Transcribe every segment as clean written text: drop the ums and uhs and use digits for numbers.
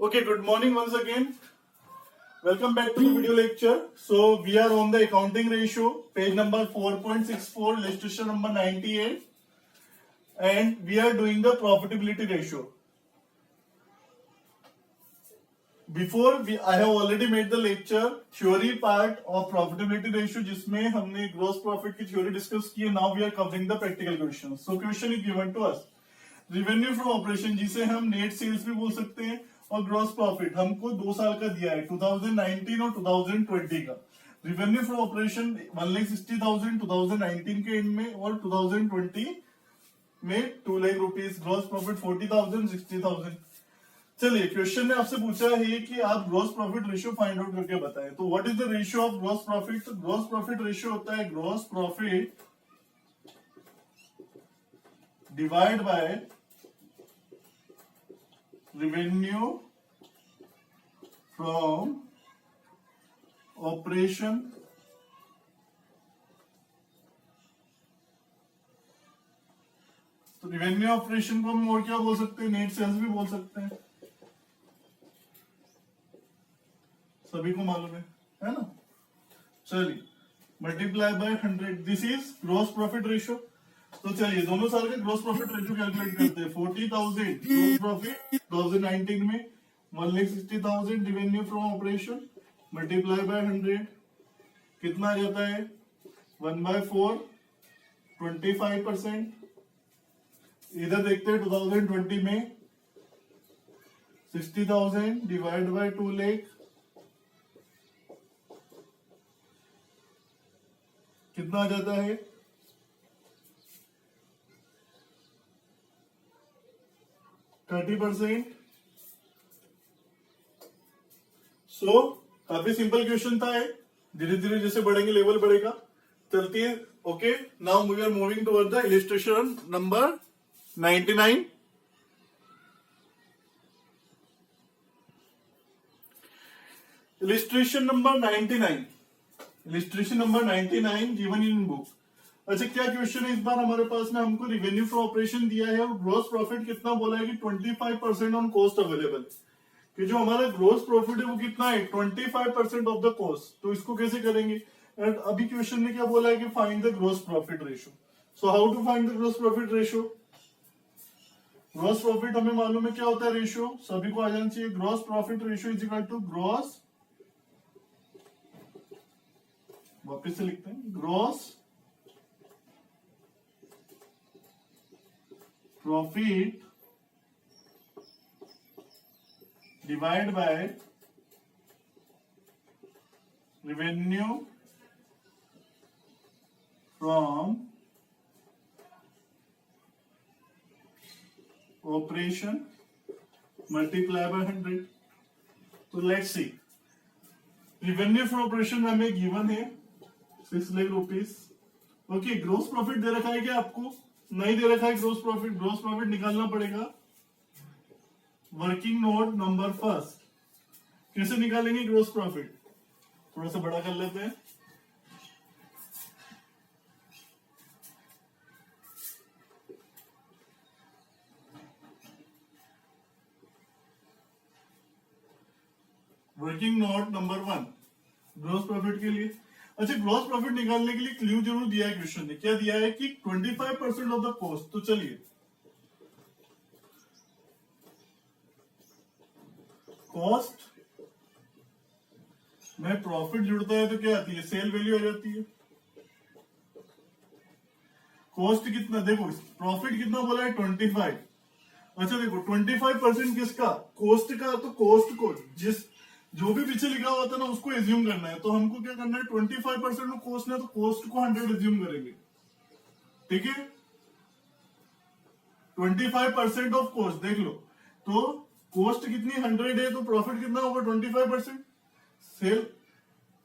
Okay, good morning once again. Welcome back to the video lecture. So we are on the accounting ratio, page number 4.64, illustration number 98, and we are doing the profitability ratio. I have already made the lecture theory part of profitability ratio, जिसमें हमने gross profit की theory discuss की है. Now we are covering the practical questions. So question is given to us. Revenue from operation, जिसे हम net sales भी बोल सकते हैं, और ग्रॉस प्रॉफिट हमको 2 साल का दिया है, 2019 और 2020 का. रेवेन्यू फ्रॉम ऑपरेशन 1,60,000 2019 के एंड में और 2020 में 2 लाख रुपीज. Gross profit 40,000 60,000. चलिए, क्वेश्चन ने आपसे पूछा है कि आप gross profit ratio find out करके बताएं. तो what is the ratio of gross profit? तो ग्रॉस प्रॉफिट रेशियो होता है gross profit divide bye revenue from operation तो रेवेन्यू ऑपरेशन को हम और क्या बोल सकते हैं? नेट सेल्स भी बोल सकते हैं. सभी को मालूम है ना? चलिए, multiply by 100. This is gross profit ratio. तो चलिए, दोनों साल के ग्रॉस प्रॉफिट रेशियो कैलकुलेट करते हैं. 40,000 ग्रॉस प्रॉफिट 2019 में, 1,60,000 revenue from operation multiply by 100 कितना आ जाता है? 1/4 25%. इधर देखते हैं 2020 में 60,000 डिवाइड बाय 2 लाख कितना आ जाता है? 30%. सो काफी सिंपल क्वेश्चन था. धीरे धीरे जैसे बढ़ेंगे लेवल बढ़ेगा. चलती है. Okay, now we are moving toward the illustration number 99. Illustration number 99. Illustration number 99 given in book. अच्छा, क्या क्वेश्चन है इस बार हमारे पास में? हमको रिवेन्यू फ्रॉम ऑपरेशन दिया है और ग्रॉस प्रॉफिट कितना बोला है कि 25% ऑन कॉस्ट अवेलेबल. कि जो हमारा ग्रॉस प्रॉफिट है वो कितना है? 25% ऑफ द कॉस्ट. तो इसको कैसे करेंगे? एंड अभी क्वेश्चन ने क्या बोला है कि find the gross profit ratio. So how to find the gross profit ratio? Gross profit हमें मालूम है क्या होता है रेशियो, सभी को आ जाना चाहिए. Gross profit ratio is equal to gross, वापिस से लिखते हैं, gross profit divide by revenue from operation multiply by 100. तो let's see, revenue from operation हमें गिवन है 6 lakh rupees. Okay, gross profit दे रखा है क्या आपको? नहीं दे रखा है ग्रॉस प्रॉफिट. ग्रॉस प्रॉफिट निकालना पड़ेगा. Working note number first. कैसे निकालेंगे ग्रॉस प्रॉफिट? थोड़ा सा बड़ा कर लेते हैं. Working note number 1 gross profit के लिए. अच्छा, ग्रॉस प्रॉफिट निकालने के लिए क्लू जरूर दिया है क्वेश्चन ने. क्या दिया है कि 25% ऑफ द कॉस्ट. तो चलिए, कॉस्ट में प्रॉफिट जुड़ता है तो क्या आती है? सेल वैल्यू आ जाती है. कॉस्ट कितना? देखो, प्रॉफिट कितना बोला है? 25. अच्छा देखो, 25% किसका? कॉस्ट का. तो कॉस्ट को जो भी पीछे लिखा हुआ था ना उसको एज्यूम करना है. तो हमको क्या करना है? 25% ऑफ कॉस्ट है तो कॉस्ट को 100 एज्यूम करेंगे. ठीक है, 25% ऑफ कॉस्ट देख लो. तो कॉस्ट कितनी? 100 है. तो प्रॉफिट कितना होगा? 25%. सेल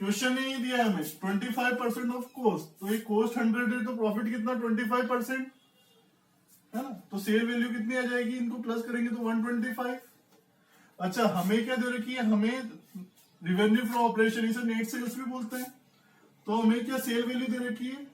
क्वेश्चन ने ही दिया है हमें 25% ऑफ कॉस्ट. तो ये कॉस्ट 100 है तो प्रॉफिट कितना? 25% है ना. तो सेल वैल्यू कितनी आ जाएगी? इनको प्लस करेंगे तो 125. अच्छा, हमें क्या दे रखी है? हमें रिवेन्यू फ्रॉम ऑपरेशन, इसे नेट सेल्स भी बोलते हैं. तो हमें क्या सेल वैल्यू दे रखी है?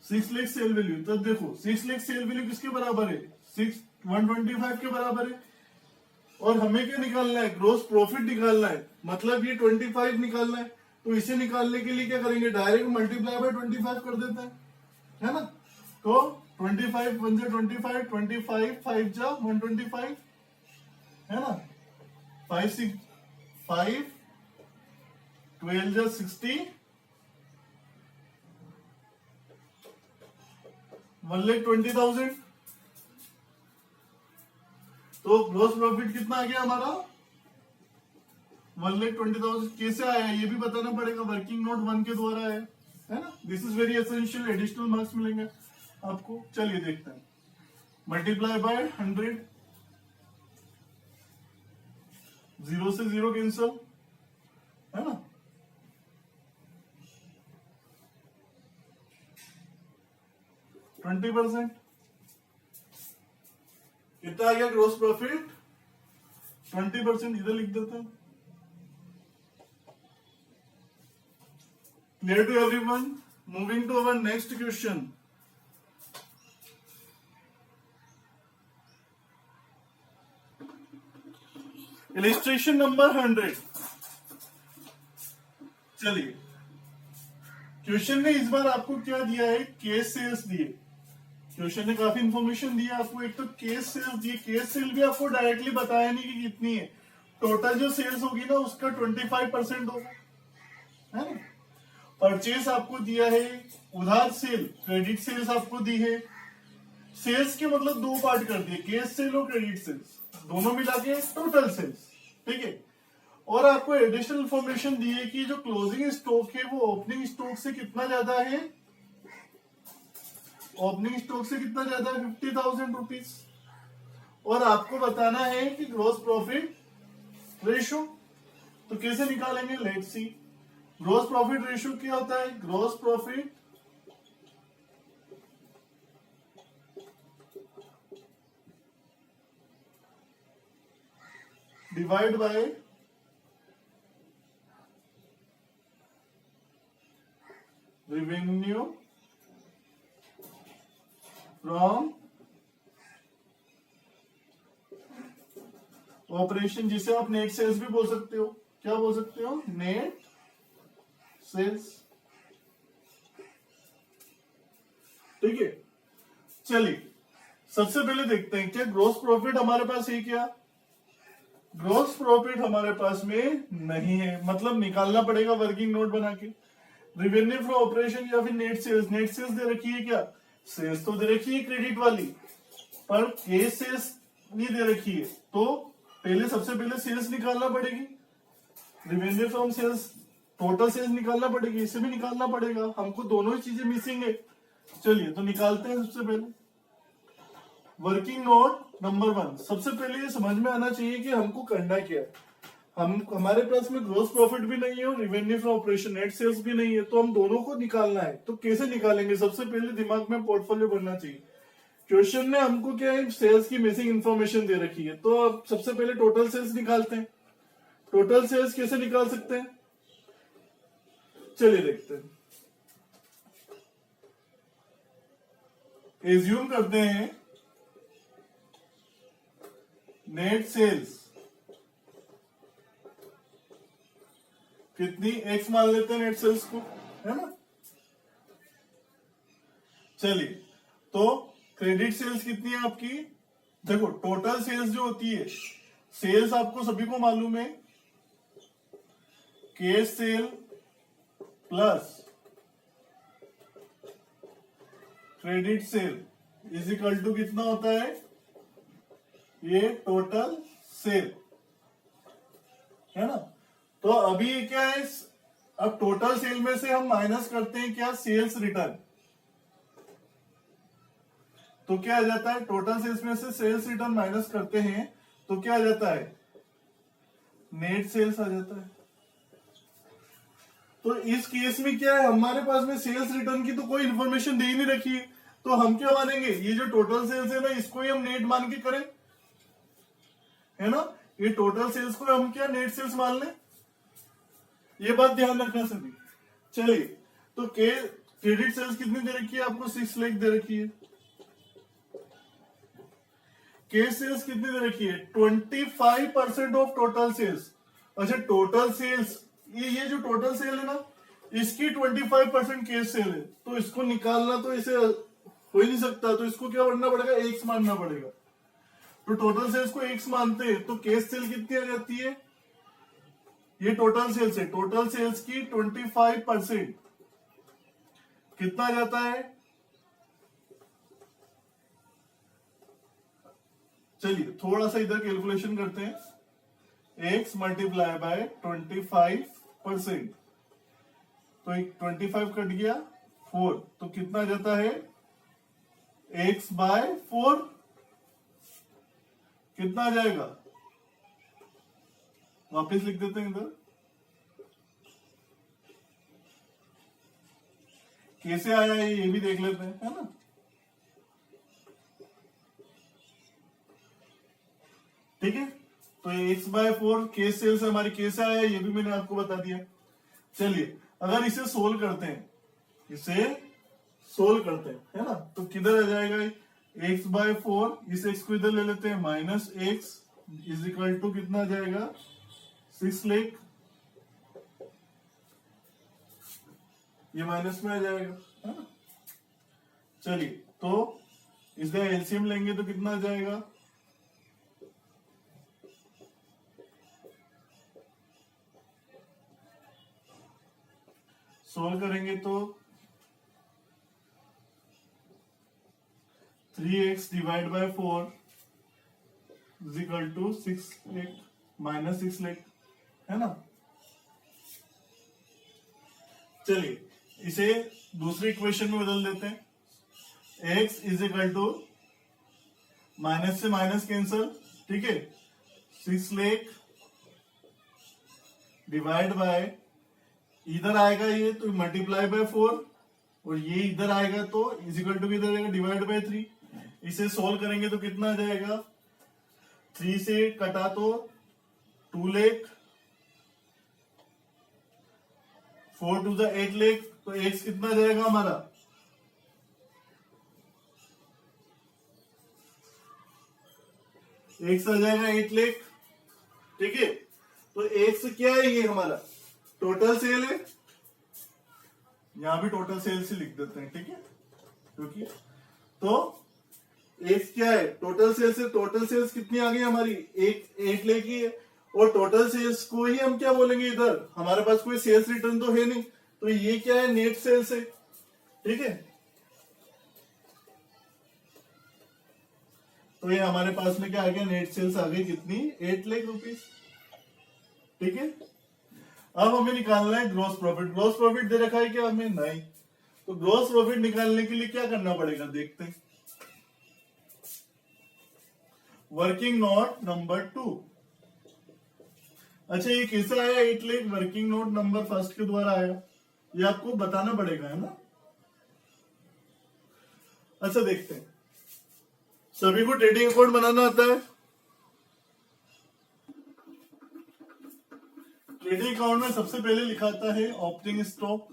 6 लाख सेल वैल्यू. तब देखो 6 लाख सेल वैल्यू किसके बराबर है? 125 के बराबर है. और हमें क्या निकालना है, ग्रोस प्रॉफिट निकालना है, मतलब ये 25 निकालना है। तो इसे निकालने के लिए क्या करेंगे, डायरेक्ट मल्टीप्लाई बाय 25 कर देते हैं, है ना। तो 25 1 जा 25, 25 5 जा 125, है ना। 5 6 5 12 जा 60, 1,20,000। तो ग्रोस प्रॉफिट कितना आ गया हमारा, 1,20,000। कैसे आया ये भी बताना पड़ेगा, वर्किंग नोट 1 के द्वारा है ना। This is very essential, additional marks मिलेंगे आपको। चलिए देखते हैं, मल्टीप्लाई बाय 100, 0 से 0 कैंसल, है ना। %20 कितना आ गया ग्रोस प्रॉफिट, 20%। इधर लिख देते हैं। Clear to everyone? Moving to our next question. Illustration number 100। चलिए, क्वेश्चन ने इस बार आपको क्या दिया है, केस सेल्स दिए। क्वेश्चन ने काफी इंफॉर्मेशन दिया आपको। एक तो केस सेल्स दिए, केस सेल भी आपको डायरेक्टली बताया नहीं कि कितनी है। टोटल जो सेल्स होगी ना उसका 25% होगा, है ना। परचेज आपको दिया है, उधार सेल, क्रेडिट सेल्स आपको दी है। सेल्स के मतलब दो पार्ट कर दिए, केस सेल और क्रेडिट सेल्स, दोनों मिला के टोटल सेल्स, ठीक है। और आपको एडिशनल इंफॉर्मेशन दी है कि जो क्लोजिंग स्टॉक है वो ओपनिंग स्टॉक से कितना ज्यादा है, ओपनिंग स्टॉक से कितना ज्यादा है, 50,000 रुपीज। और आपको बताना है कि ग्रोस प्रॉफिट रेशो। तो कैसे निकालेंगे, let's see. Gross profit ratio क्या होता है, gross profit divide by revenue from operation, जिसे आप नेट सेल्स भी बोल सकते हो। क्या बोल सकते हो, नेट सेल्स, ठीक है। चलिए सबसे पहले देखते हैं क्या ग्रोस प्रॉफिट हमारे पास है क्या। ग्रोस प्रॉफिट हमारे पास में नहीं है, मतलब निकालना पड़ेगा वर्किंग नोट बना के। रिवेन्यू फ्रॉम ऑपरेशन या फिर नेट सेल्स, नेट सेल्स दे रखी है क्या, सेल्स तो दे रखी है क्रेडिट वाली, पर केस सेल्स नहीं दे रखी है। तो पहले सबसे पहले सेल्स निकालना पड़ेगी, revenue from sales, total sales निकालना पड़ेगी, इसे भी निकालना पड़ेगा। हमको दोनों ही चीजें मिसिंग है। चलिए तो निकालते हैं। सबसे पहले वर्किंग नोट नंबर 1। सबसे पहले ये समझ में आना चाहिए कि हमको करना क्या है। हमारे पास में ग्रोस प्रॉफिट भी नहीं है और revenue from operation net sales भी नहीं है, तो हम दोनों को निकालना है। तो कैसे निकालेंगे, सबसे पहले दिमाग में पोर्टफोलियो बनना चाहिए। क्वेश्चन ने हमको क्या है, सेल्स की मिसिंग इंफॉर्मेशन दे रखी है। तो अब सबसे पहले टोटल सेल्स निकालते हैं। टोटल सेल्स कैसे निकाल सकते हैं, चलिए देखते हैं। एज्यूम करते हैं नेट सेल्स कितनी, एक्स मान लेते हैं नेट सेल्स को, है ना। चलिए तो क्रेडिट सेल्स कितनी है आपकी, देखो टोटल सेल्स जो होती है, सेल्स आपको सभी को मालूम है, cash sale plus credit sale is equal to कितना होता है, ये टोटल सेल, है ना। तो अभी क्या है, अब टोटल सेल में से हम माइनस करते हैं क्या, सेल्स रिटर्न। तो क्या आ जाता है, टोटल सेल्स में से सेल्स रिटर्न माइनस करते हैं तो क्या आ जाता है, नेट सेल्स आ जाता है। तो इस केस में क्या है, हमारे पास में सेल्स रिटर्न की तो कोई इंफॉर्मेशन दे ही नहीं रखी है, तो हम क्या मानेंगे, ये जो टोटल सेल्स है ना इसको ही हम नेट मान के करें, है ना। ये टोटल सेल्स को हम क्या नेट सेल्स मान लें, ये बात ध्यान रखना सभी। चलिए तो क्रेडिट सेल्स कितनी दे रखी है आपको, 6 लाख दे रखी है। केस सेल्स कितनी दे रखी है? 25% ऑफ टोटल सेल्स। अच्छा, टोटल सेल्स, ये जो टोटल सेल है ना, इसकी 25% केस सेल है, तो इसको निकालना तो इसे हो ही नहीं सकता, तो इसको क्या बनना पड़ेगा? एक्स मानना पड़ेगा। तो टोटल सेल्स को एक्स मानते हैं तो केस सेल कितनी आ जाती है? ये टोटल सेल्स है, टोटल सेल्स की 25% कितना आ जाता है? चलिए थोड़ा सा इधर कैलकुलेशन करते हैं। x मल्टीप्लाई बाय 25%, तो एक 25 कट गया 4, तो कितना जाता है? x बाय 4 कितना आ जाएगा? वापस लिख देते हैं इधर, कैसे आया ये भी देख लेते हैं, है ना। ठीक है, तो x बाय 4 केस सेल्स हमारी कैसे आया ये भी मैंने आपको बता दिया। चलिए अगर इसे सोल्व करते हैं, इसे सोल्व करते हैं, है ना, तो किधर आ जाएगा? x बाय 4, इस x को इधर ले लेते हैं, minus x is equal to कितना आ जाएगा? 6 लाख, ये माइनस में आ जाएगा, है ना। चलिए तो इसका एलसीएम लेंगे तो कितना आ जाएगा? सोल्व करेंगे तो 3x divide by 4 is equal to 6 lakh, minus 6 lakh, है ना। चलिए इसे दूसरी इक्वेशन में बदल देते हैं। x is equal to, minus से माइनस कैंसल, ठीक है, 6 लाख डिवाइड बाय, इधर आएगा ये तो मल्टीप्लाई बाय 4, और ये इधर आएगा तो इज इक्वल टू किधर आएगा? Divide by 3। इसे सोल्व करेंगे तो कितना आ जाएगा? 3 से कटा तो 2 लाख, 4 टू द 8 लाख, तो x कितना जाएगा हमारा? x आ जाएगा 8 लाख, ठीक है। तो x क्या है? ये हमारा टोटल सेल है, यहां भी टोटल सेल से लिख देते हैं, ठीक है, क्योंकि तो x क्या है? टोटल सेल से टोटल सेल्स कितनी आ गई हमारी? 8 लाख की है, और टोटल सेल्स को ही हम क्या बोलेंगे? इधर हमारे पास कोई सेल्स रिटर्न तो है नहीं, तो ये क्या है? नेट सेल्स है, ठीक है। तो ये हमारे पास में क्या आ गया? नेट सेल्स आ गई कितनी? 8 लाख रुपीस, ठीक है। अब हमें निकालना है ग्रॉस प्रॉफिट। ग्रॉस प्रॉफिट दे रखा है क्या हमें? नहीं। तो ग्रॉस प्रॉफिट निकालने के लिए क्या करना पड़ेगा? देखते हैं। Working note number 2। अच्छा, ये कैसे आया 8 lakh? Working note number first के द्वारा आया, ये आपको बताना पड़ेगा, है ना। अच्छा देखते हैं, सभी को ट्रेडिंग अकाउंट बनाना आता है? ट्रेडिंग अकाउंट में सबसे पहले लिखा आता है ओपनिंग स्टॉक,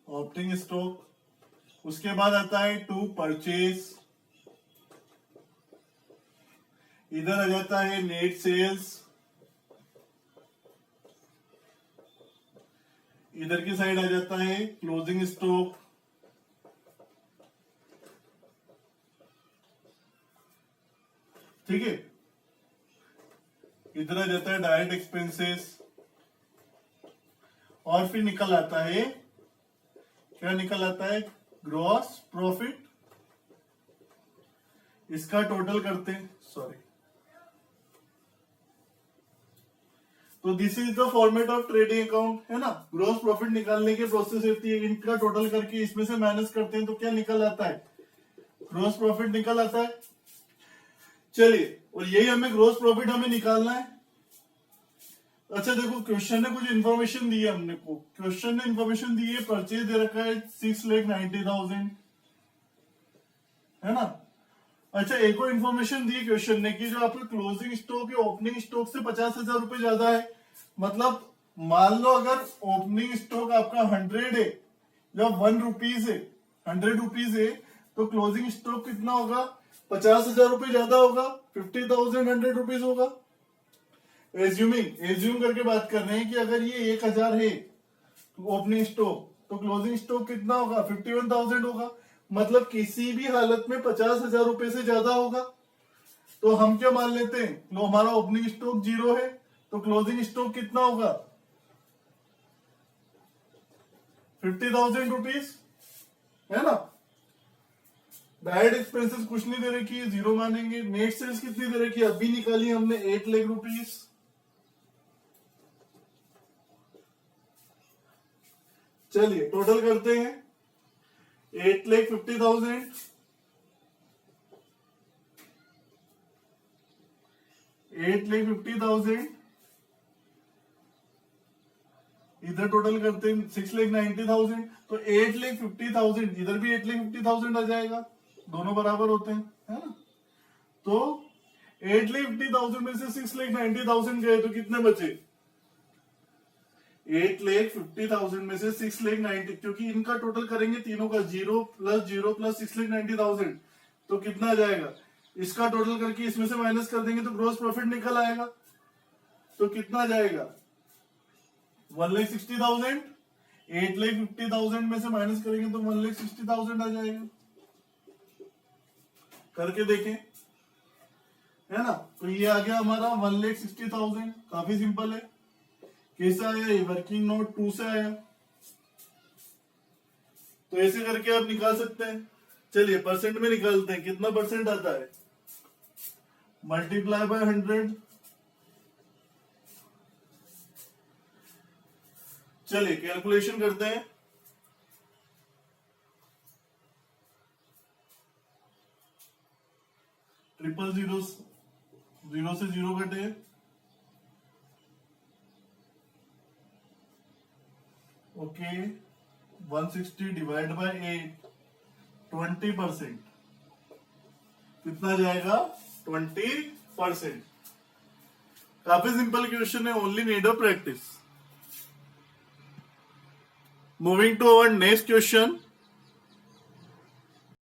ओपनिंग स्टॉक, उसके बाद आता है टू परचेज, इधर आ जाता है नेट सेल्स, इधर की साइड आ जाता है क्लोजिंग स्टॉक, ठीक है, इधर आ जाता है डायरेक्ट एक्सपेंसेस, और फिर निकल आता है, क्या निकल आता है? Gross profit. इसका टोटल करते हैं, सॉरी, तो this is the format of trading account, है ना। ग्रॉस प्रॉफिट निकालने की प्रोसेस होती है, इनका टोटल करके इसमें से माइनस करते हैं तो क्या निकल आता है? ग्रॉस प्रॉफिट निकल आता है। चलिए, और यही हमें ग्रॉस प्रॉफिट हमें निकालना है। अच्छा देखो, क्वेश्चन ने कुछ इन्फॉर्मेशन दी है हमने को, क्वेश्चन ने इन्फॉर्मेशन दी है, परचेज दे रखा है 6,90,000, है ना। अच्छा, एक और इन्फॉर्मेशन दी है क्वेश्चन ने कि जो आपका क्लोजिंग स्टॉक है ओपनिंग स्टॉक से 50,000 रुपए ज्यादा है। मतलब मान लो अगर ओपनिंग स्टॉक आपका 100 है या 1 रुपीज है, 100 रुपीज है, तो क्लोजिंग स्टॉक कितना होगा? 50,000 रुपये ज्यादा होगा, 50,100 रुपीज होगा। एज्यूम करके बात कर रहे हैं कि अगर ये 1,000 है ओपनिंग स्टॉक, तो क्लोजिंग स्टॉक कितना होगा? 51,000 होगा। मतलब किसी भी हालत में 50,000 रुपए से ज्यादा होगा। तो हम क्या मान लेते हैं? तो हमारा ओपनिंग स्टॉक 0 है, तो क्लोजिंग स्टॉक कितना होगा? 50,000 रुपीज, है ना। डायरेक्ट एक्सपेंसेस कुछ नहीं दे रखी है, 0 मानेंगे। नेट सेल्स कितनी दे रखी है? अभी निकाली हमने, 8 लाख रुपीज। चलिए टोटल करते हैं, 8,50,000 8,50,000 इधर टोटल करते हैं 6,90,000, तो 8,50,000 इधर भी 8,50,000 आ जाएगा, दोनों बराबर होते हैं, है ना। तो 8,50,000 में से 6,90,000 गए तो कितने बचे? 8,50,000 में से 6,90,000, क्योंकि इनका टोटल करेंगे तीनों का, 0 प्लस 6,90,000, तो कितना आ जाएगा? इसका टोटल करके इसमें से माइनस कर देंगे तो ग्रॉस प्रॉफिट निकल आएगा। तो कितना आ जाएगा? 1,60,000। 8,50,000 में से माइनस करेंगे तो 1,60,000 आ जाएगा। करके देखें, है ना। तो ये आ गया हमारा 1,60,000। काफी सिंपल है। कैसे आया ये? वर्किंग नोट 2 से आया। तो ऐसे करके आप निकाल सकते हैं। चलिए परसेंट में निकालते हैं, कितना परसेंट आता है? Multiply by 100। चलिए कैलकुलेशन करते हैं। ट्रिपल जीरो, 0 से 0 कटे, ओके। 160 divide by 8, 20%। कितना जाएगा? 20%। काफी सिंपल क्वेश्चन है, only need of practice. Moving to our next question.